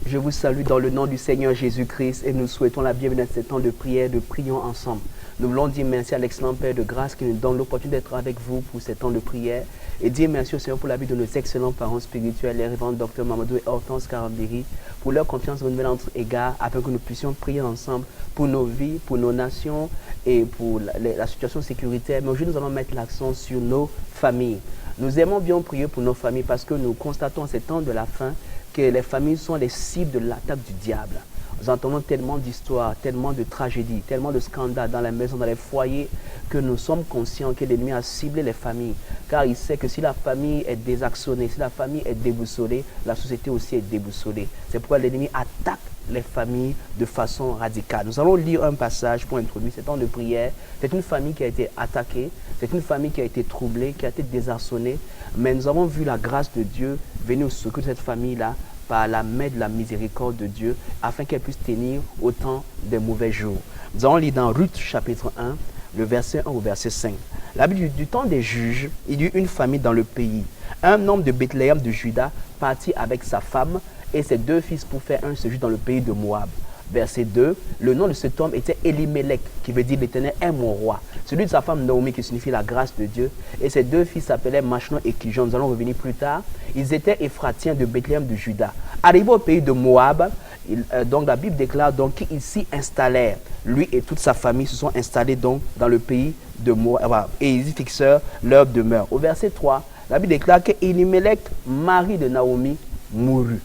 Je vous salue dans le nom du Seigneur Jésus-Christ et nous souhaitons la bienvenue à ce temps de prière, de prions ensemble. Nous voulons dire merci à l'excellent Père de grâce qui nous donne l'opportunité d'être avec vous pour ce temps de prière et dire merci au Seigneur pour la vie de nos excellents parents spirituels, les révérends Dr Mamadou et Hortense Karambiri, pour leur confiance renouvelée à notre égard afin que nous puissions prier ensemble pour nos vies, pour nos nations et pour la situation sécuritaire. Mais aujourd'hui, nous allons mettre l'accent sur nos familles. Nous aimons bien prier pour nos familles parce que nous constatons en ces temps de la fin que les familles sont les cibles de l'attaque du diable. Nous entendons tellement d'histoires, tellement de tragédies, tellement de scandales dans les maisons, dans les foyers, que nous sommes conscients que l'ennemi a ciblé les familles. Car il sait que si la famille est désaxonnée, si la famille est déboussolée, la société aussi est déboussolée. C'est pourquoi l'ennemi attaque les familles de façon radicale. Nous allons lire un passage pour introduire ce temps de prière. C'est une famille qui a été attaquée, c'est une famille qui a été troublée, qui a été désarçonnée, mais nous avons vu la grâce de Dieu venir au secours de cette famille-là par la main de la miséricorde de Dieu, afin qu'elle puisse tenir au temps des mauvais jours. Nous allons lire dans Ruth chapitre 1, le verset 1 au verset 5. La Bible du temps des juges, il y eut une famille dans le pays. Un homme de Bethléem de Juda partit avec sa femme et ses deux fils pour faire un séjour dans le pays de Moab. Verset 2, le nom de cet homme était Elimelech, qui veut dire l'Éternel est mon roi. Celui de sa femme Naomi, qui signifie la grâce de Dieu. Et ses deux fils s'appelaient Machlon et Kijon. Nous allons revenir plus tard. Ils étaient Éphratiens de Bethléem de Juda. Arrivés au pays de Moab, donc la Bible déclare donc qu'ils s'y installèrent. Lui et toute sa famille se sont installés donc dans le pays de Moab. Et ils y fixèrent leur demeure. Au verset 3, la Bible déclare que Elimelech, mari de Naomi, mourut.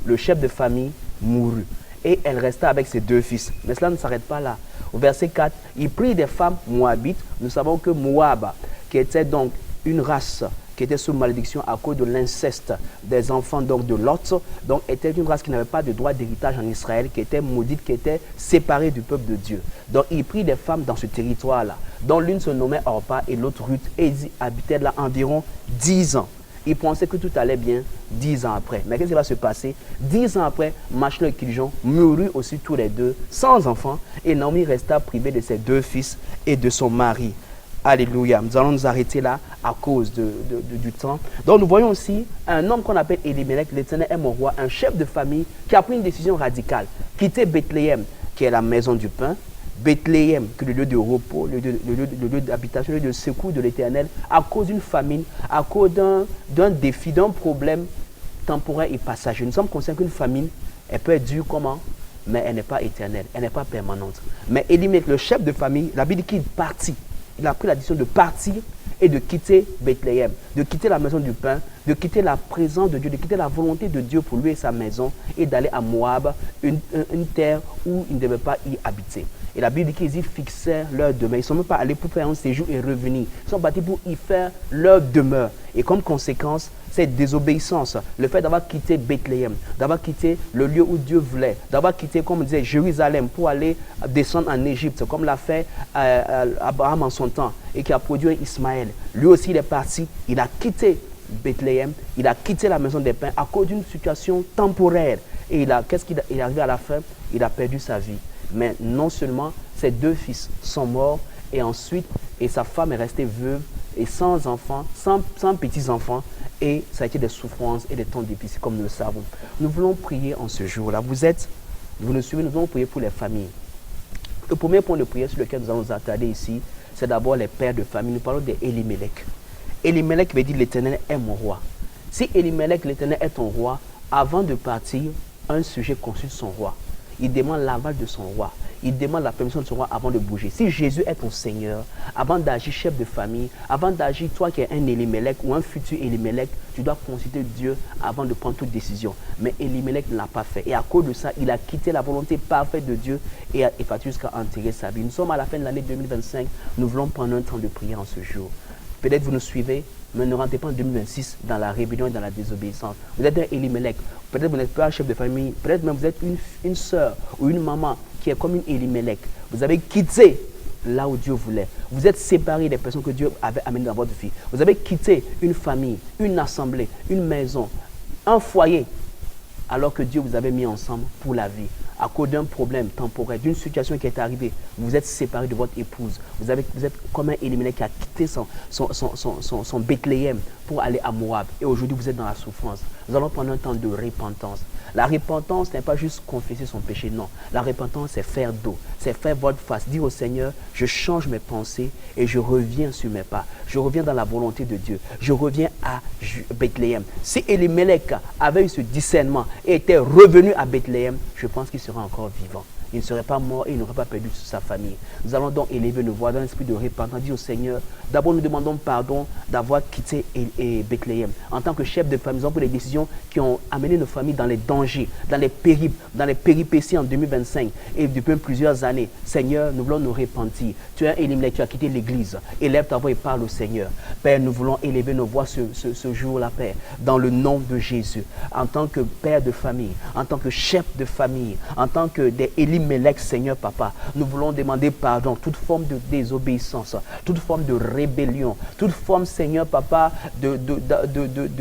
Le chef de famille mourut. Et elle resta avec ses deux fils. Mais cela ne s'arrête pas là. Au verset 4, il prit des femmes moabites. Nous savons que Moab, qui était donc une race qui était sous malédiction à cause de l'inceste des enfants donc de Lot, donc était une race qui n'avait pas de droit d'héritage en Israël, qui était maudite, qui était séparée du peuple de Dieu. Donc il prit des femmes dans ce territoire-là, dont l'une se nommait Orpa et l'autre Ruth, et ils habitaient là environ 10 ans. Il pensait que tout allait bien 10 ans après. Mais qu'est-ce qui va se passer? 10 ans après, Machlon et Kijon moururent aussi tous les deux, sans enfants, et Naomi resta privée de ses deux fils et de son mari. Alléluia. Nous allons nous arrêter là à cause du temps. Donc nous voyons aussi un homme qu'on appelle Elimelech, l'Éternel est mon roi, un chef de famille qui a pris une décision radicale. Quitter Bethléem, qui est la maison du pain, Bethléem, qui est le lieu de repos, le lieu d'habitation, le lieu de secours de l'Éternel, à cause d'une famine, à cause d'un défi, d'un problème temporaire et passager. Nous sommes conscients qu'une famine, elle peut être dure comment? Mais elle n'est pas éternelle, elle n'est pas permanente. Mais Elimelech, le chef de famille, la Bible dit qu'il partit. Il a pris la décision de partir et de quitter Bethléem, de quitter la maison du pain, de quitter la présence de Dieu, de quitter la volonté de Dieu pour lui et sa maison et d'aller à Moab, une terre où il ne devait pas y habiter. Et la Bible dit qu'ils y fixèrent leur demeure. Ils ne sont même pas allés pour faire un séjour et revenir. Ils sont partis pour y faire leur demeure. Et comme conséquence, cette désobéissance, le fait d'avoir quitté Bethléem, d'avoir quitté le lieu où Dieu voulait, d'avoir quitté, comme on disait, Jérusalem pour aller descendre en Égypte, comme l'a fait Abraham en son temps, et qui a produit un Ismaël. Lui aussi, il est parti, il a quitté Bethléem, il a quitté la maison des pains à cause d'une situation temporaire. Et qu'est-ce qu'il est arrivé à la fin? Il a perdu sa vie. Mais non seulement ses deux fils sont morts, et ensuite, et sa femme est restée veuve, et sans enfants, sans petits-enfants, et ça a été des souffrances et des temps difficiles, comme nous le savons. Nous voulons prier en ce jour-là. Vous nous suivez, nous allons prier pour les familles. Le premier point de prière sur lequel nous allons nous attarder ici, c'est d'abord les pères de famille. Nous parlons d'Elimelech. Elimelech veut dire l'Éternel est mon roi. Si Elimelech, l'Éternel est ton roi, avant de partir, un sujet consulte son roi. Il demande l'aval de son roi. Il demande la permission de son roi avant de bouger. Si Jésus est ton Seigneur, avant d'agir chef de famille, avant d'agir toi qui es un Elimelech ou un futur Elimelech, tu dois consulter Dieu avant de prendre toute décision. Mais Elimelech ne l'a pas fait. Et à cause de ça, il a quitté la volonté parfaite de Dieu et a effectué jusqu'à enterrer sa vie. Nous sommes à la fin de l'année 2025. Nous voulons prendre un temps de prière en ce jour. Peut-être vous nous suivez, mais ne rentrez pas en 2026 dans la rébellion et dans la désobéissance. Vous êtes un Elimelech. Peut-être vous n'êtes pas un chef de famille. Peut-être même vous êtes une soeur ou une maman qui est comme une Elimelech. Vous avez quitté là où Dieu voulait. Vous êtes séparés des personnes que Dieu avait amenées dans votre vie. Vous avez quitté une famille, une assemblée, une maison, un foyer, alors que Dieu vous avait mis ensemble pour la vie. À cause d'un problème temporaire, d'une situation qui est arrivée, vous êtes séparés de votre épouse. Vous êtes comme un Elimelech qui a quitté son Bethléem pour aller à Moab. Et aujourd'hui, vous êtes dans la souffrance. Nous allons prendre un temps de repentance. La repentance n'est pas juste confesser son péché, non. La repentance, c'est faire dos, c'est faire votre face, dire au Seigneur, je change mes pensées et je reviens sur mes pas. Je reviens dans la volonté de Dieu. Je reviens à Bethléem. Si Elimelech avait eu ce discernement et était revenu à Bethléem, je pense qu'il serait encore vivant. Il ne serait pas mort et il n'aurait pas perdu sa famille. Nous allons donc élever nos voix dans l'esprit de repentance. Dire au Seigneur, d'abord nous demandons pardon d'avoir quitté Bethléem. En tant que chef de famille, nous avons pris des décisions qui ont amené nos familles dans les dangers, dans les périples, dans les péripéties en 2025 et depuis plusieurs années. Seigneur, nous voulons nous repentir. Tu es un Elimelech, tu as quitté l'église. Élève ta voix et parle au Seigneur. Père, nous voulons élever nos voix ce jour-là, Père, dans le nom de Jésus. En tant que père de famille, en tant que chef de famille, en tant que des Elimelech, Seigneur Papa, nous voulons demander pardon, toute forme de désobéissance, toute forme de rébellion, toute forme, Seigneur Papa, de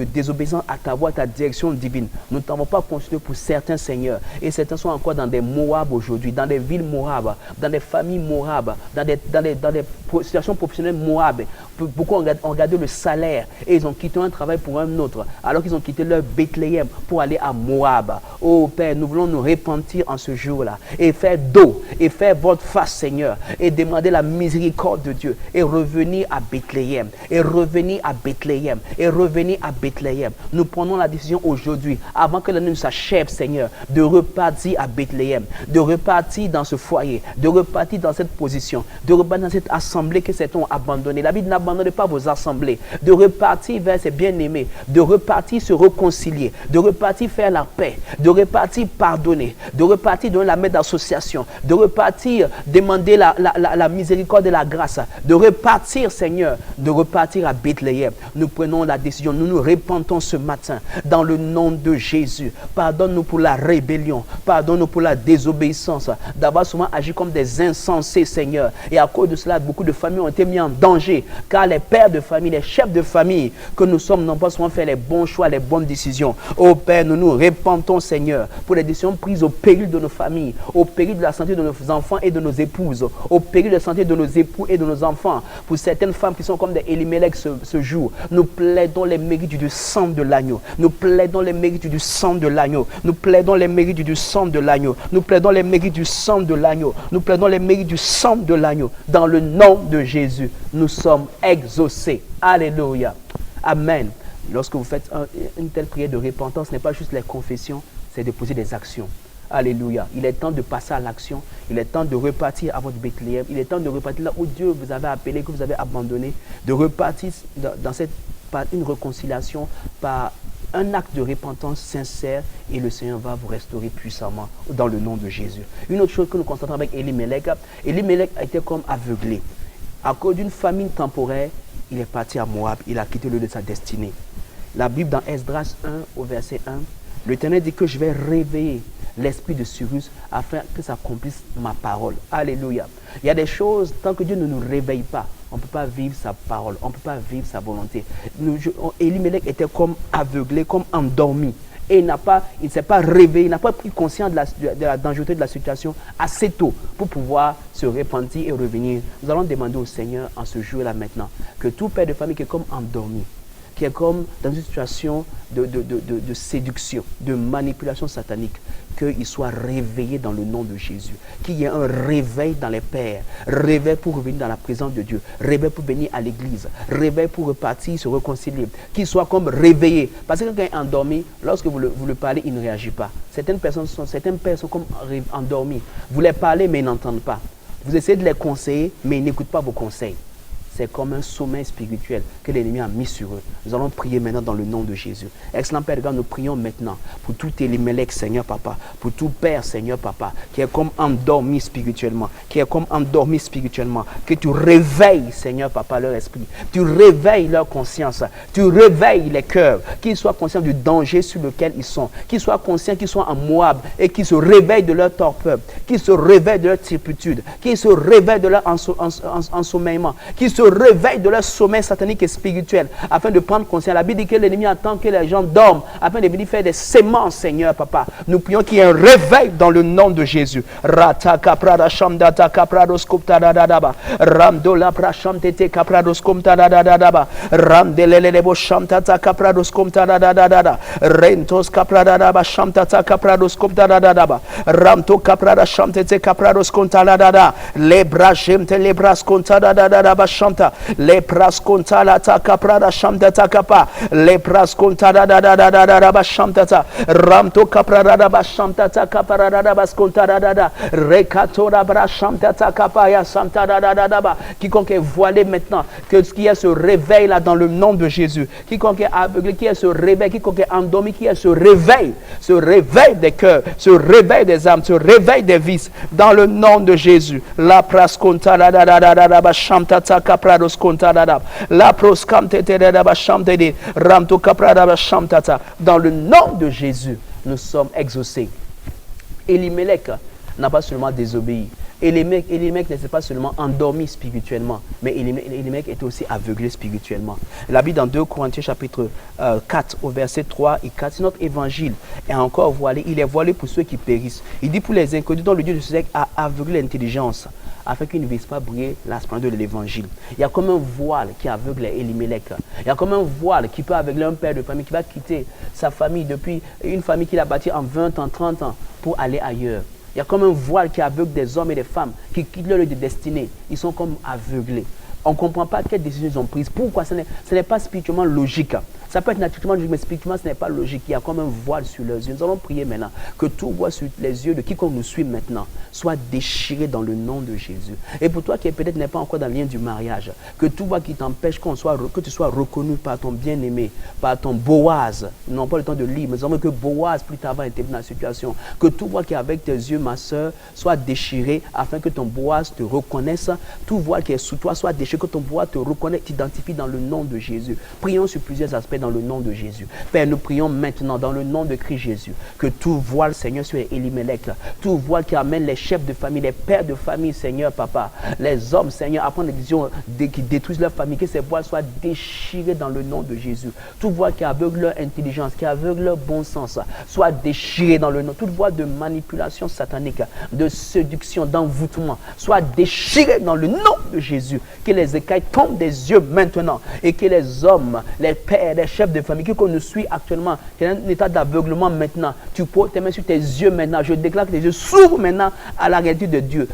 désobéissance à ta voix, à ta direction divine. Nous ne t'avons pas consulté pour certains, Seigneur, et certains sont encore dans des Moab aujourd'hui, dans des villes Moab, dans des familles Moab, dans des situations professionnelles Moab. Beaucoup ont regardé le salaire et ils ont quitté un travail pour un autre, alors qu'ils ont quitté leur Bethléem pour aller à Moab. Oh Père, nous voulons nous repentir en ce jour-là et faire dos et faire votre face, Seigneur, et demander la miséricorde de Dieu et revenir à Bethléem, et revenir à Bethléem, et revenir à Bethléem. Nous prenons la décision aujourd'hui, avant que l'année ne s'achève, Seigneur, de repartir à Bethléem, de repartir dans ce foyer, de repartir dans cette position, de repartir dans cette assemblée que certains ont abandonnée. La Bible n'abandonnez pas vos assemblées, de repartir vers ses bien-aimés, de repartir se réconcilier, de repartir faire la paix, de repartir pardonner, de repartir donner la main d'association, de repartir demander la miséricorde et la grâce, de repartir, Seigneur, de repartir à Bethléem. Nous prenons la décision, nous nous repentons ce matin dans le nom de Jésus. Pardonne-nous pour la rébellion, pardonne-nous pour la désobéissance, d'avoir souvent agi comme des insensés, Seigneur. Et à cause de cela, beaucoup de familles ont été mises en danger, car les pères de famille, les chefs de famille que nous sommes n'ont pas souvent fait les bons choix, les bonnes décisions. Ô Père, nous nous repentons, Seigneur, pour les décisions prises au péril de nos familles, au péril de la santé de nos enfants et de nos épouses, au péril de la santé de nos époux et de nos enfants. Pour certaines femmes qui sont comme des Elimelech ce jour, nous plaidons les mérites du sang de l'agneau. Nous plaidons les mérites du sang de l'agneau. Nous plaidons les mérites du sang de l'agneau. Nous plaidons les mérites du sang de l'agneau. Nous plaidons les mérites du sang de l'agneau. Dans le nom de Jésus, nous sommes exaucés. Alléluia. Amen. Lorsque vous faites une telle prière de repentance, ce n'est pas juste les confessions, c'est de poser des actions. Alléluia. Il est temps de passer à l'action. Il est temps de repartir à votre Bethléem. Il est temps de repartir là où Dieu vous avait appelé, que vous avez abandonné. De repartir par une réconciliation, par un acte de repentance sincère, et le Seigneur va vous restaurer puissamment dans le nom de Jésus. Une autre chose que nous constatons avec Elimelech, Elimelech a été comme aveuglé. À cause d'une famine temporaire, il est parti à Moab. Il a quitté le lieu de sa destinée. La Bible dans Esdras 1 au verset 1, l'Éternel dit que je vais réveiller l'esprit de Cyrus afin que s'accomplisse ma parole. Alléluia. Il y a des choses, tant que Dieu ne nous réveille pas, on ne peut pas vivre sa parole, on ne peut pas vivre sa volonté. Elimelech était comme aveuglé, comme endormi. Et il ne s'est pas réveillé, il n'a pas pris conscience de la dangerosité de la situation assez tôt pour pouvoir se repentir et revenir. Nous allons demander au Seigneur en ce jour-là maintenant que tout père de famille qui est comme endormi, qui est comme dans une situation de séduction, de manipulation satanique, qu'il soit réveillé dans le nom de Jésus. Qu'il y ait un réveil dans les pères, réveil pour revenir dans la présence de Dieu, réveil pour venir à l'église, réveil pour repartir, se réconcilier. Qu'il soit comme réveillé. Parce que quand quelqu'un est endormi, lorsque vous le parlez, il ne réagit pas. Certains pères sont comme endormis. Vous les parlez, mais ils n'entendent pas. Vous essayez de les conseiller, mais ils n'écoutent pas vos conseils. C'est comme un sommeil spirituel que l'ennemi a mis sur eux. Nous allons prier maintenant dans le nom de Jésus. Excellent Père de grâce, nous prions maintenant pour tout Elimelech, Seigneur Papa, pour tout Père, Seigneur Papa, qui est comme endormi spirituellement, que tu réveilles, Seigneur Papa, leur esprit, tu réveilles leur conscience, tu réveilles les cœurs, qu'ils soient conscients du danger sur lequel ils sont, qu'ils soient conscients qu'ils sont en Moab et qu'ils se réveillent de leur torpeur, qu'ils se réveillent de leur turpitude, qu'ils se réveillent de leur ensommeillement, qu'ils se se réveillent de leur sommeil satanique et spirituel, afin de prendre conscience. La Bible dit que l'ennemi attend que les gens dorment, afin de venir faire des sémences, Seigneur, Papa. Nous prions qu'il y ait un réveil dans le nom de Jésus. Ramto kaprada bashamta kaparada baskontada rekatora brashamta kapaya santa da. Quiconque est voilé maintenant, que ce qui est ce réveil là dans le nom de Jésus. Quiconque est aveuglé, qui est ce réveil, quiconque est endormi, qui est ce réveil des cœurs, ce réveil des âmes, ce réveil des vices dans le nom de Jésus. La praskontada da bashamta kaprados kontada la proskamte da bashamte de ramto kaprada bashamta dans le nom de Jésus. Nous sommes exaucés. Elimelech n'a pas seulement désobéi. Elimelech n'était pas seulement endormi spirituellement, mais Elimelech était aussi aveuglé spirituellement. La Bible dans 2 Corinthiens chapitre 4 au verset 3 et 4, c'est notre évangile est encore voilé. Il est voilé pour ceux qui périssent. Il dit pour les inconnus dont le Dieu de ce siècle a aveuglé l'intelligence, afin qu'ils ne puissent pas briller la splendeur de l'évangile. Il y a comme un voile qui aveugle Elimelech. Il y a comme un voile qui peut aveugler un père de famille qui va quitter sa famille depuis une famille qu'il a bâtie en 20 ans, 30 ans pour aller ailleurs. Il y a comme un voile qui aveugle des hommes et des femmes qui quittent leur lieu de destinée. Ils sont comme aveuglés. On ne comprend pas quelles décisions ils ont prises. Pourquoi? Ce n'est pas spirituellement logique. Ça peut être naturellement logique, mais spirituellement, ce n'est pas logique. Il y a comme un voile sur leurs yeux. Nous allons prier maintenant que tout voile sur les yeux de quiconque nous suit maintenant soit déchiré dans le nom de Jésus. Et pour toi qui peut-être n'est pas encore dans le lien du mariage, que tout voile qui t'empêche que tu sois reconnu par ton bien-aimé, par ton Boaz. Nous n'avons pas le temps de lire, mais nous avons que Boaz plus tard va intervenir dans la situation. Que tout voile qui est avec tes yeux, ma soeur, soit déchiré afin que ton Boaz te reconnaisse. Tout voile qui est sous toi soit déchiré, que ton Boaz te reconnaisse, t'identifie dans le nom de Jésus. Prions sur plusieurs aspects dans le nom de Jésus. Père, nous prions maintenant dans le nom de Christ Jésus que tout voile, Seigneur, sur Elimelech, tout voile qui amène les chefs de famille, les pères de famille, Seigneur, Papa, les hommes, Seigneur, à prendre des décisions qui détruisent leur famille, que ces voiles soient déchirés dans le nom de Jésus. Tout voile qui aveugle leur intelligence, qui aveugle leur bon sens, soit déchiré dans le nom. Toute voile de manipulation satanique, de séduction, d'envoûtement, soit déchiré dans le nom de Jésus. Que les écailles tombent des yeux maintenant et que les hommes, les pères, les chefs de famille, qui nous suit actuellement, qui est un état d'aveuglement maintenant, tu poses tes mains sur tes yeux maintenant. Je déclare que tes yeux s'ouvrent maintenant à la réalité de Dieu.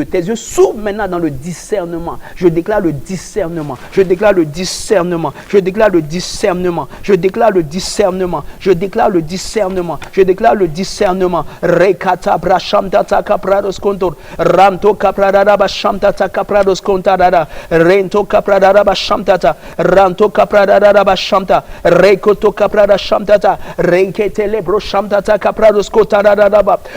Tes yeux s'ouvrent maintenant dans le discernement. Je déclare le discernement. Je déclare le discernement. Je déclare le discernement. Je déclare le discernement. Je déclare le discernement. Je déclare le discernement. Rekata brashamta kaprados kontor. Ranto kapradara bashamta kaprados kontarada. Rento kapradara bashamta. Ranto kapradara bashamta. Rekoto kaprada shamtata. Renkete lebro shamtata kaprados kotarada.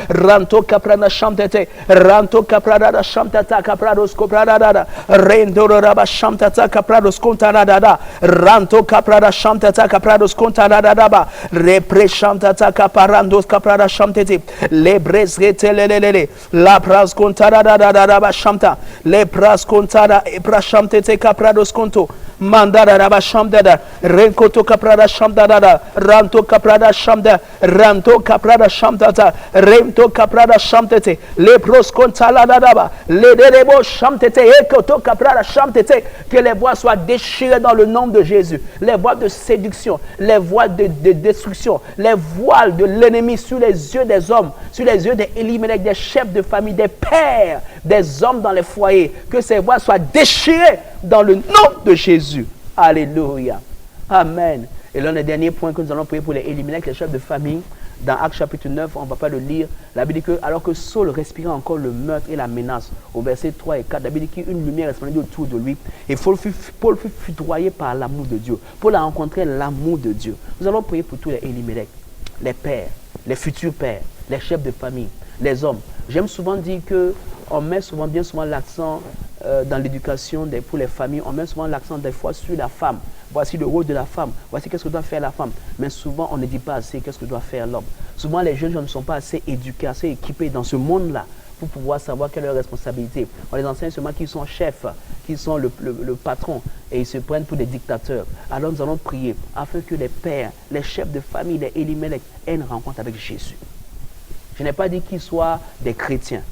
Ranto kaprada shamtete. Ranto kaprada shamtata kaprados koprada. Rendoro raba shamtata kaprados kontarada. Ranto kaprada shamtata kaprados kontarada. Repre shamtata kaparandos kaprada shamtete. Lebres retelelele. La pras kontarada shamta. Le pras kontara epra shamtete kaprados konto. Mandara raba shamdada. Renkoto kaprada shamdada. Ranto kaprada shamda. Ranto kaprada shamdata. Remto kaprada shamtete. Le pros kontaladaba. Le derebo shamtete. Ekoto kaprada shamtete. Que les voiles soient déchirées dans le nom de Jésus. Les voiles de séduction, les voiles de destruction, les voiles de l'ennemi sur les yeux des hommes, sur les yeux des Elimelech, des chefs de famille, des pères, des hommes dans les foyers. Que ces voiles soient déchirées dans le nom de Jésus. Alléluia. Amen. Et l'un des derniers points que nous allons prier pour les Elimelech, les chefs de famille, dans Actes chapitre 9, on ne va pas le lire. La Bible dit que, alors que Saul respirait encore le meurtre et la menace, au verset 3 et 4, la Bible dit qu'une lumière resplendit autour de lui. Et Paul fut foudroyé par l'amour de Dieu. Paul a rencontré l'amour de Dieu. Nous allons prier pour tous les Elimelech, les pères, les futurs pères, les chefs de famille, les hommes. J'aime souvent dire qu'on met bien souvent l'accent dans l'éducation pour les familles, on met souvent l'accent des fois sur la femme. Voici le rôle de la femme. Voici qu'est-ce que doit faire la femme. Mais souvent, on ne dit pas assez qu'est-ce que doit faire l'homme. Souvent, les jeunes gens ne sont pas assez éduqués, assez équipés dans ce monde-là pour pouvoir savoir quelle est leur responsabilité. On les enseigne seulement qu'ils sont chefs, qu'ils sont le patron et ils se prennent pour des dictateurs. Alors nous allons prier afin que les pères, les chefs de famille, les Elimelech aient une rencontre avec Jésus. Je n'ai pas dit qu'ils soient des chrétiens,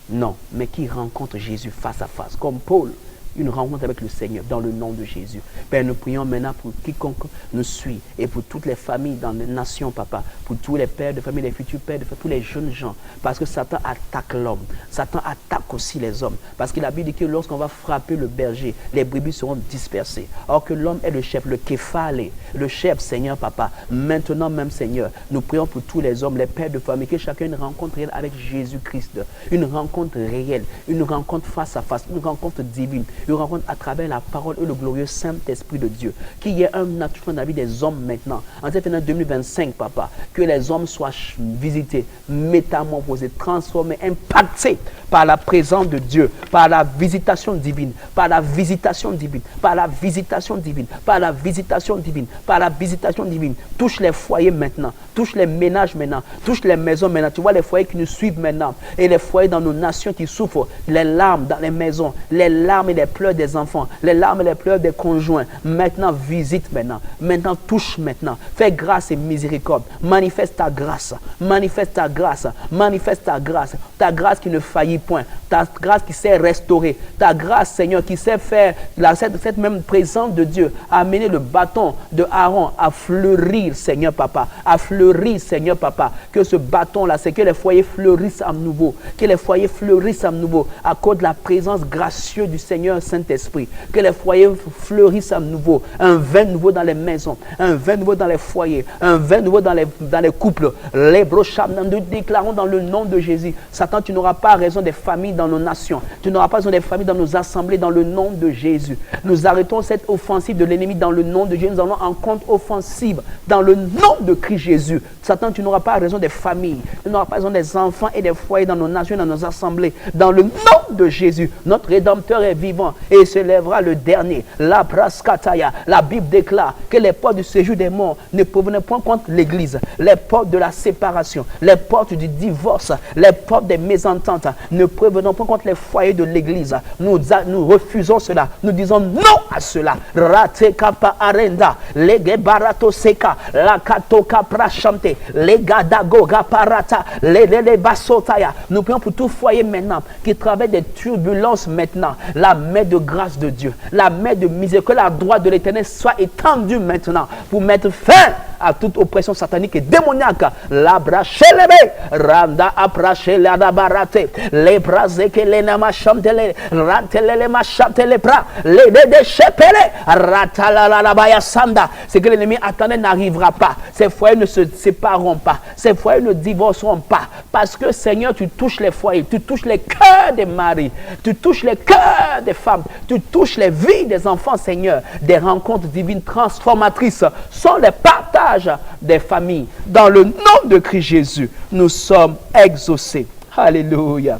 non, mais qu'ils rencontrent Jésus face à face, comme Paul. Une rencontre avec le Seigneur dans le nom de Jésus. Père, nous prions maintenant pour quiconque nous suit et pour toutes les familles dans les nations, papa, pour tous les pères de famille, les futurs pères de famille, tous les jeunes gens, parce que Satan attaque l'homme. Satan attaque aussi les hommes, parce qu'il a dit que lorsqu'on va frapper le berger, les brebis seront dispersées. Or que l'homme est le chef, le képhale, le chef, Seigneur, papa. Maintenant même, Seigneur, nous prions pour tous les hommes, les pères de famille, que chacun ait une rencontre réelle avec Jésus-Christ, une rencontre réelle, une rencontre face à face, une rencontre divine. Une rencontre à travers la parole et le glorieux Saint-Esprit de Dieu. Qu'il y ait un attachement dans la vie des hommes maintenant. En cette année 2025, papa, que les hommes soient visités, métamorphosés, transformés, impactés par la présence de Dieu, par la visitation divine, par la visitation divine, par la visitation divine, par la visitation divine, par la visitation divine. Touche les foyers maintenant, touche les ménages maintenant, touche les maisons maintenant. Tu vois les foyers qui nous suivent maintenant et les foyers dans nos nations qui souffrent, les larmes dans les maisons, les larmes et les pleurs des enfants, les larmes et les pleurs des conjoints. Maintenant, visite maintenant. Maintenant, touche maintenant. Fais grâce et miséricorde. Manifeste ta grâce. Manifeste ta grâce. Manifeste ta grâce. Ta grâce qui ne faillit point. Ta grâce qui sait restaurer. Ta grâce, Seigneur, qui sait faire cette même présence de Dieu, amener le bâton de Aaron à fleurir, Seigneur Papa. À fleurir, Seigneur Papa. Que ce bâton-là, c'est que les foyers fleurissent à nouveau. Que les foyers fleurissent à nouveau à cause de la présence gracieuse du Seigneur Saint-Esprit, que les foyers fleurissent à nouveau, un vin nouveau dans les maisons, un vin nouveau dans les foyers, un vin nouveau dans les couples. Les brochams, nous déclarons dans le nom de Jésus. Satan, tu n'auras pas raison des familles dans nos nations, tu n'auras pas raison des familles dans nos assemblées dans le nom de Jésus. Nous arrêtons cette offensive de l'ennemi dans le nom de Jésus. Nous allons en contre-offensive dans le nom de Christ Jésus. Satan, tu n'auras pas raison des familles, tu n'auras pas raison des enfants et des foyers dans nos nations, dans nos assemblées, dans le nom de Jésus. Notre Rédempteur est vivant et il se lèvera le dernier. La praskataya. La Bible déclare que les portes du séjour des morts ne provenaient point contre l'Église. Les portes de la séparation, les portes du divorce, les portes des mésententes ne provenant point contre les foyers de l'Église. Nous refusons cela. Nous disons non à cela. Rate kapa arenda, lege barato seka, la katoka prachante, lega dago gaparata, le basotaya. Nous prions pour tout foyer maintenant qui traverse des turbulences maintenant. La main de grâce de Dieu, la main de miséricorde, que la droite de l'Éternel soit étendue maintenant pour mettre fin à toute oppression satanique et démoniaque. La brachelebe, randa aprache la barate, les brazeke les namachantele, rantele machantele pra, les déchepele, ratala la baya sanda. Ce que l'ennemi attendait n'arrivera pas. Ces foyers ne se sépareront pas. Ces foyers ne divorceront pas. Parce que Seigneur, tu touches les foyers, tu touches les cœurs des maris, tu touches les cœurs des femmes, tu touches les vies des enfants, Seigneur. Des rencontres divines transformatrices sont les partages des familles. Dans le nom de Christ Jésus, nous sommes exaucés. Alléluia.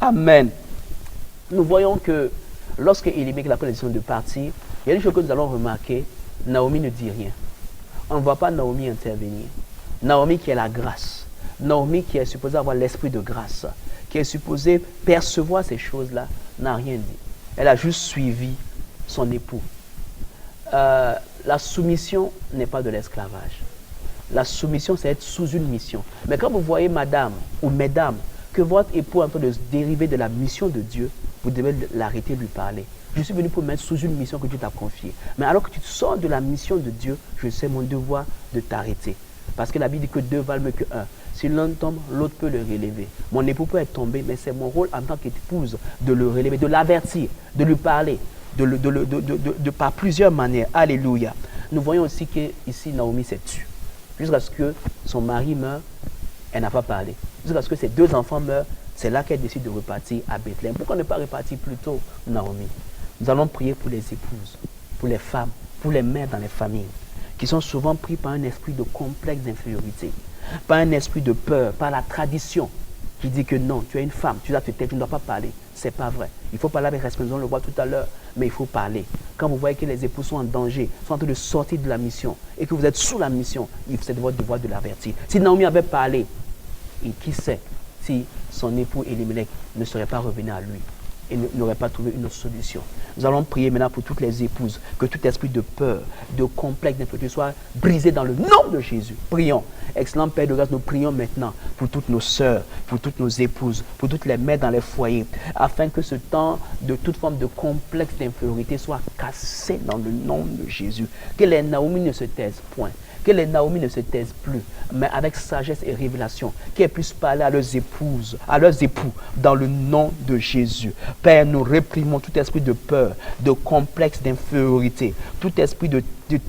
Amen. Nous voyons que lorsque Elimelech a pris la décision de partir, il y a une chose que nous allons remarquer, Naomi ne dit rien. On ne voit pas Naomi intervenir. Naomi qui est la grâce. Naomi qui est supposée avoir l'esprit de grâce, qui est supposée percevoir ces choses-là, n'a rien dit. Elle a juste suivi son époux. La soumission n'est pas de l'esclavage. La soumission, c'est être sous une mission. Mais quand vous voyez madame ou mesdames, que votre époux est en train de se dériver de la mission de Dieu, vous devez l'arrêter de lui parler. Je suis venu pour mettre sous une mission que Dieu t'a confiée. Mais alors que tu sors de la mission de Dieu, je sais mon devoir de t'arrêter. Parce que la Bible dit que deux valent mieux que un. Si l'un tombe, l'autre peut le relever. Mon époux peut être tombé, mais c'est mon rôle en tant qu'épouse de le relever, de l'avertir, de lui parler, de par plusieurs manières. Alléluia. Nous voyons aussi que ici Naomi s'est tue. Jusqu'à ce que son mari meure, elle n'a pas parlé. Jusqu'à ce que ses deux enfants meurent, c'est là qu'elle décide de repartir à Bethléem. Pourquoi ne pas repartir plus tôt, Naomi? Nous allons prier pour les épouses, pour les femmes, pour les mères dans les familles, qui sont souvent pris par un esprit de complexe d'infériorité, par un esprit de peur, par la tradition qui dit que non, tu es une femme, tu dois te taire, tu ne dois pas parler. C'est pas vrai. Il faut parler avec respect, on le voit tout à l'heure, mais il faut parler. Quand vous voyez que les époux sont en danger, sont en train de sortir de la mission, et que vous êtes sous la mission, c'est votre devoir de l'avertir. Si Naomi avait parlé, et qui sait si son époux Elimelech ne serait pas revenu à lui et n'aurait pas trouvé une autre solution. Nous allons prier maintenant pour toutes les épouses, que tout esprit de peur, de complexe, d'infériorité soit brisé dans le nom de Jésus. Prions. Excellent Père de grâce, nous prions maintenant pour toutes nos sœurs, pour toutes nos épouses, pour toutes les mères dans les foyers, afin que ce temps de toute forme de complexe d'infériorité soit cassé dans le nom de Jésus. Que les Naomi ne se taisent point. Que les Naomi ne se taisent plus, mais avec sagesse et révélation, qu'elles puissent parler à leurs épouses, à leurs époux, dans le nom de Jésus. Père, nous réprimons tout esprit de peur, de complexe d'infériorité, tout esprit de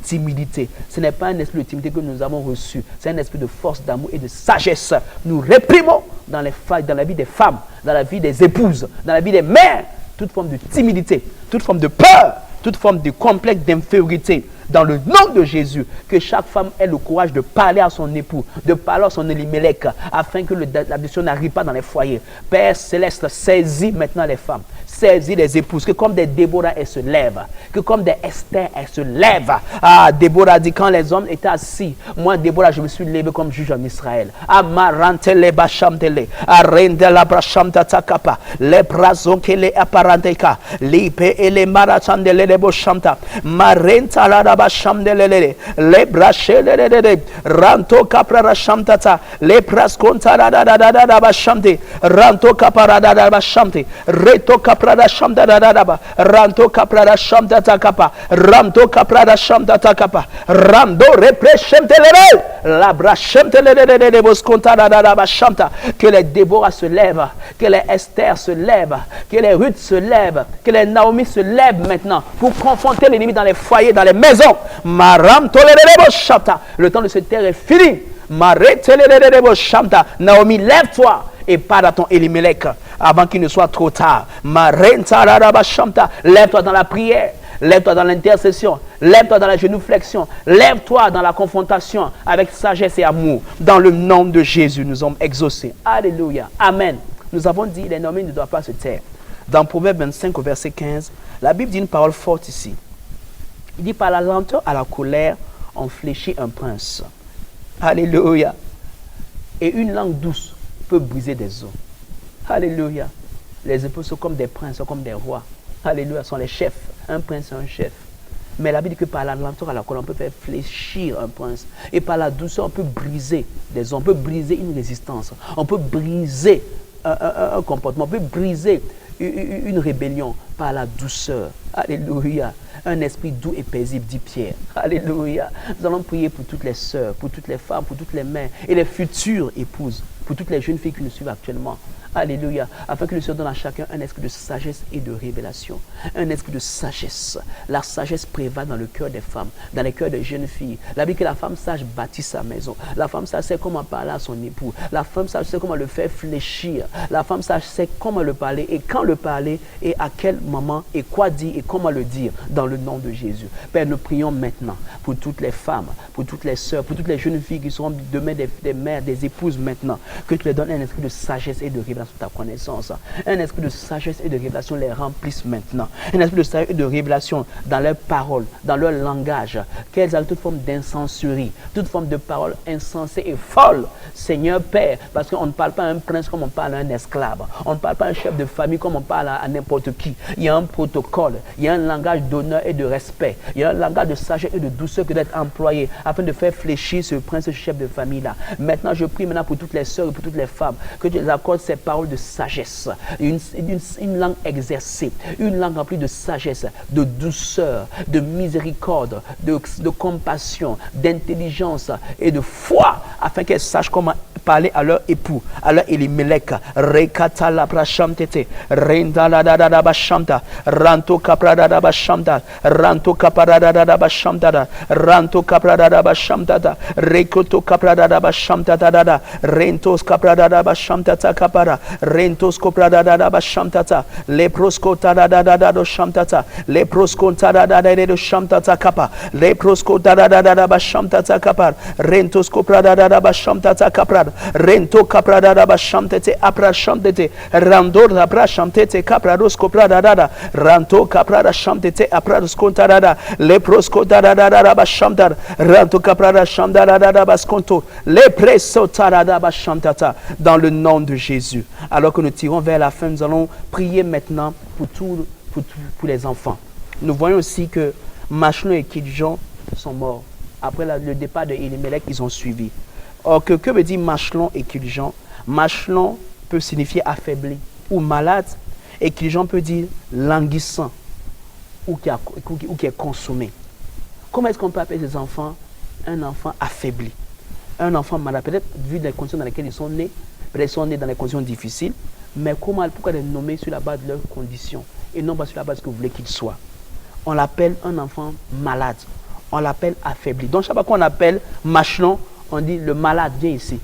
timidité. Ce n'est pas un esprit de timidité que nous avons reçu, c'est un esprit de force, d'amour et de sagesse. Nous réprimons dans la vie des femmes, dans la vie des épouses, dans la vie des mères, toute forme de timidité, toute forme de peur, toute forme de complexe d'infériorité. Dans le nom de Jésus, que chaque femme ait le courage de parler à son époux, de parler à son Elimelech, afin que la blessure n'arrive pas dans les foyers. Père Céleste, saisis maintenant les femmes, saisis les épouses, que comme des Déborah, elles se lèvent, que comme des Esther, elles se lèvent. Ah, Déborah dit, quand les hommes étaient assis, moi, Déborah, je me suis levé comme juge en Israël. Amarantele bashamtele, arendela brashamta takapa, le brazonkele aparanteka, lipe ele marachandele de boshamta, marenta la bashamdelele, le brashelele, ranto capra shamtata, le prasconta da bashamte, ranto capara da bashamte, reto capra da shamda da ranto capra da shamtata capa, ranto capra da shamtata capa, rando represhemtelele, la brashemtelele de bosconta da bashamta, que les Déborah se lèvent, que les Esther se lèvent, que les Ruth se lèvent, que les Naomi se lèvent maintenant pour confronter l'ennemi dans les foyers, dans les maisons. Le temps de se taire est fini. Naomi, lève-toi et parle à ton Elimelech avant qu'il ne soit trop tard. Lève-toi dans la prière, lève-toi dans l'intercession, lève-toi dans la genuflexion, lève-toi dans la confrontation avec sagesse et amour. Dans le nom de Jésus, nous sommes exaucés. Alléluia. Amen. Nous avons dit, les Naomi ne doivent pas se taire. Dans Proverbe 25 au verset 15, la Bible dit une parole forte ici. Il dit, par la lenteur à la colère, on fléchit un prince. Alléluia. Et une langue douce peut briser des os. Alléluia. Les époux sont comme des princes, sont comme des rois. Alléluia, sont les chefs. Un prince, c'est un chef. Mais la Bible dit que par la lenteur à la colère, on peut faire fléchir un prince. Et par la douceur, on peut briser des os. On peut briser une résistance. On peut briser un comportement. On peut briser une rébellion par la douceur. Alléluia. Un esprit doux et paisible, dit Pierre. Alléluia. Nous allons prier pour toutes les sœurs, pour toutes les femmes, pour toutes les mères et les futures épouses, pour toutes les jeunes filles qui nous suivent actuellement. Alléluia. Afin que le Seigneur donne à chacun un esprit de sagesse et de révélation. Un esprit de sagesse. La sagesse prévale dans le cœur des femmes, dans les cœurs des jeunes filles. La Bible dit que la femme sage bâtit sa maison. La femme sage sait comment parler à son époux. La femme sage sait comment le faire fléchir. La femme sage sait comment le parler et quand le parler et à quel moment et quoi dire et comment le dire dans le nom de Jésus. Père, nous prions maintenant pour toutes les femmes, pour toutes les sœurs, pour toutes les jeunes filles qui seront demain des mères, des épouses maintenant. Que tu leur donnes un esprit de sagesse et de révélation de ta connaissance. Un esprit de sagesse et de révélation les remplisse maintenant. Un esprit de sagesse et de révélation dans leurs paroles, dans leur langage. Qu'elles aient toute forme d'incensuerie, toute forme de parole insensée et folle. Seigneur Père, parce qu'on ne parle pas à un prince comme on parle à un esclave. On ne parle pas à un chef de famille comme on parle à n'importe qui. Il y a un protocole, il y a un langage d'honneur et de respect. Il y a un langage de sagesse et de douceur qui doit être employé afin de faire fléchir ce prince, ce chef de famille-là. Maintenant, je prie maintenant pour toutes les sœurs et pour toutes les femmes que tu les accordes ces paroles de sagesse, une langue exercée, une langue remplie de sagesse, de douceur, de miséricorde, de compassion, d'intelligence et de foi, afin qu'elles sachent comment parler à leur époux, à leur Elimelech. Rekata la prashamtete, renda la da da bashamta, ranto kaprada da bashamta, ranto kaprada da bashamta, ranto kaprada da bashamta, rekoto kaprada da bashamta da, rentos kaprada da bashamta kapara, rentos kaprada da bashamta, leprosko tada da do shamta, leprosko tada da do shamta kapa, leprosko tada da bashamta kapar, rentos kaprada da bashamta kapra, Rento capradada chantete apra chantete. Randor apra chantete caprados copradada. Ranto caprada chantete apra scontarada. Lepros cotarada bachantar. Ranto caprada chantarada basconto. Lepreso tarada bachantata. Dans le nom de Jésus. Alors que nous tirons vers la fin, nous allons prier maintenant pour les enfants. Nous voyons aussi que Machlon et Kidjon sont morts. Après le départ de Elimelech, ils ont suivi. Or, que veut dire Machlon et Kidjon? Machlon peut signifier affaibli ou malade, et Kidjon peut dire languissant ou qui est consumé. Comment est-ce qu'on peut appeler ces enfants un enfant affaibli, un enfant malade? Peut-être vu les conditions dans lesquelles ils sont nés, peut-être ils sont nés dans des conditions difficiles, mais pourquoi les nommer sur la base de leurs conditions et non pas sur la base de ce que vous voulez qu'ils soient? On l'appelle un enfant malade. On l'appelle affaibli. Donc, chaque fois qu'on appelle Machlon, on dit le malade, viens ici.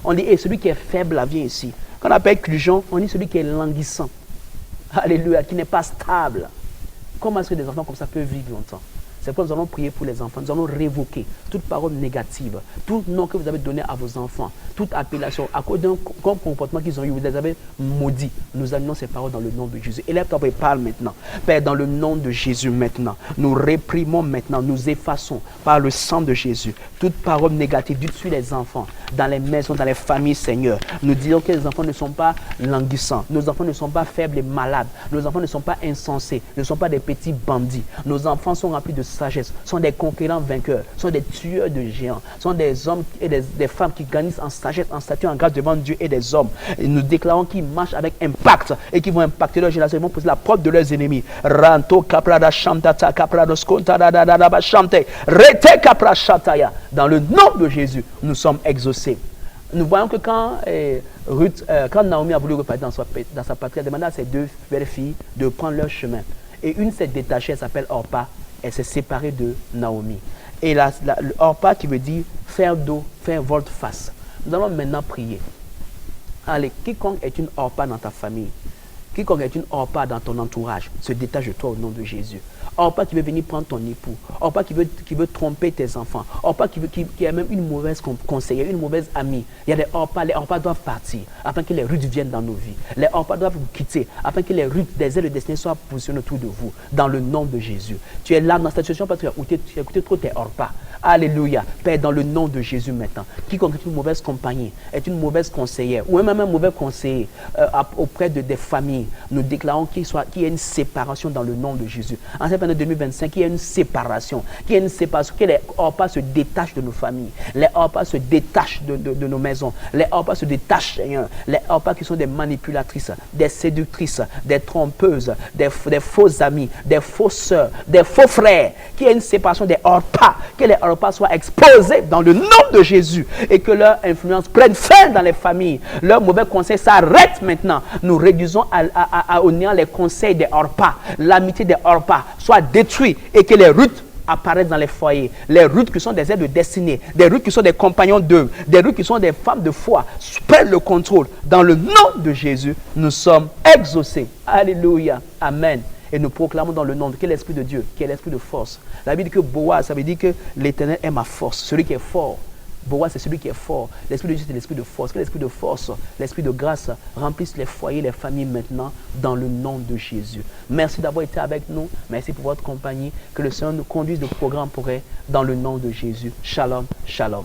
On dit celui qui est faible, viens ici. Quand on appelle Kidjon, on dit celui qui est languissant. Alléluia, qui n'est pas stable. Comment est-ce que des enfants comme ça peuvent vivre longtemps? C'est pourquoi nous allons prier pour les enfants. Nous allons révoquer toute parole négative, tout nom que vous avez donné à vos enfants, toute appellation, à cause d'un comportement qu'ils ont eu, vous les avez maudits. Nous amenons ces paroles dans le nom de Jésus. Élève-toi et parle maintenant. Père, dans le nom de Jésus maintenant, nous réprimons maintenant, nous effaçons par le sang de Jésus toute parole négative dite sur les enfants, dans les maisons, dans les familles, Seigneur. Nous disons que les enfants ne sont pas languissants, nos enfants ne sont pas faibles et malades, nos enfants ne sont pas insensés, ne sont pas des petits bandits. Nos enfants sont remplis de sagesse, sont des conquérants vainqueurs, sont des tueurs de géants, sont des hommes et des femmes qui grandissent en sagesse, en statut, en grâce devant Dieu et des hommes. Et nous déclarons qu'ils marchent avec impact et qu'ils vont impacter leur génération, ils vont poser la porte de leurs ennemis. Ranto caprada chantata caprada scontada da chante rete capra chataya. Dans le nom de Jésus, nous sommes exaucés. Nous voyons que quand Naomi a voulu repartir dans sa patrie, elle a demandé à ses deux belles filles de prendre leur chemin. Et une s'est détachée, elle s'appelle Orpa. Elle s'est séparée de Naomi. Et le Orpa qui veut dire faire dos, faire volte-face. Nous allons maintenant prier. Allez, quiconque est une Orpa dans ta famille, quiconque est une Orpa dans ton entourage, se détache de toi au nom de Jésus. Orpa qui veut venir prendre ton époux, Orpa qui veut tromper tes enfants, Orpa qui a même une mauvaise conseillère, une mauvaise amie. Il y a des Orpa, les Orpa doivent partir afin que les rudes viennent dans nos vies. Les Orpa doivent vous quitter afin que les rudes des ailes de destinée soient positionnés autour de vous, dans le nom de Jésus. Tu es là dans cette situation parce que tu as écouté trop tes Orpa. Alléluia. Père, dans le nom de Jésus maintenant, quiconque est une mauvaise compagnie, est une mauvaise conseillère, ou même un mauvais conseiller auprès des familles, nous déclarons qu'il y ait une séparation dans le nom de Jésus. En cette année 2025, qu'il y ait une séparation, que les Orpas se détachent de nos familles, les Orpas se détachent de nos maisons, les Orpas se détachent, Seigneur, les Orpas qui sont des manipulatrices, des séductrices, des trompeuses, des faux amis, des faux sœurs, des faux frères, qu'il y ait une séparation des Orpas, que les Orpas soient exposés dans le nom de Jésus et que leur influence prenne fin dans les familles. Leur mauvais conseil s'arrête maintenant. Nous réduisons au néant les conseils des Orpas. L'amitié des Orpas soit détruite et que les rudes apparaissent dans les foyers. Les rudes qui sont des aides de destinée, des rudes qui sont des compagnons d'œuvre, des rudes qui sont des femmes de foi, prennent le contrôle. Dans le nom de Jésus, nous sommes exaucés. Alléluia. Amen. Et nous proclamons dans le nom de quel esprit de Dieu, qui est l'esprit de force. La Bible dit que Boaz, ça veut dire que l'Éternel est ma force, celui qui est fort. Boaz, c'est celui qui est fort. L'esprit de Dieu, c'est l'esprit de force. Que l'esprit de force, l'esprit de grâce remplisse les foyers, les familles maintenant, dans le nom de Jésus. Merci d'avoir été avec nous. Merci pour votre compagnie. Que le Seigneur nous conduise de programme pour elle, dans le nom de Jésus. Shalom, shalom.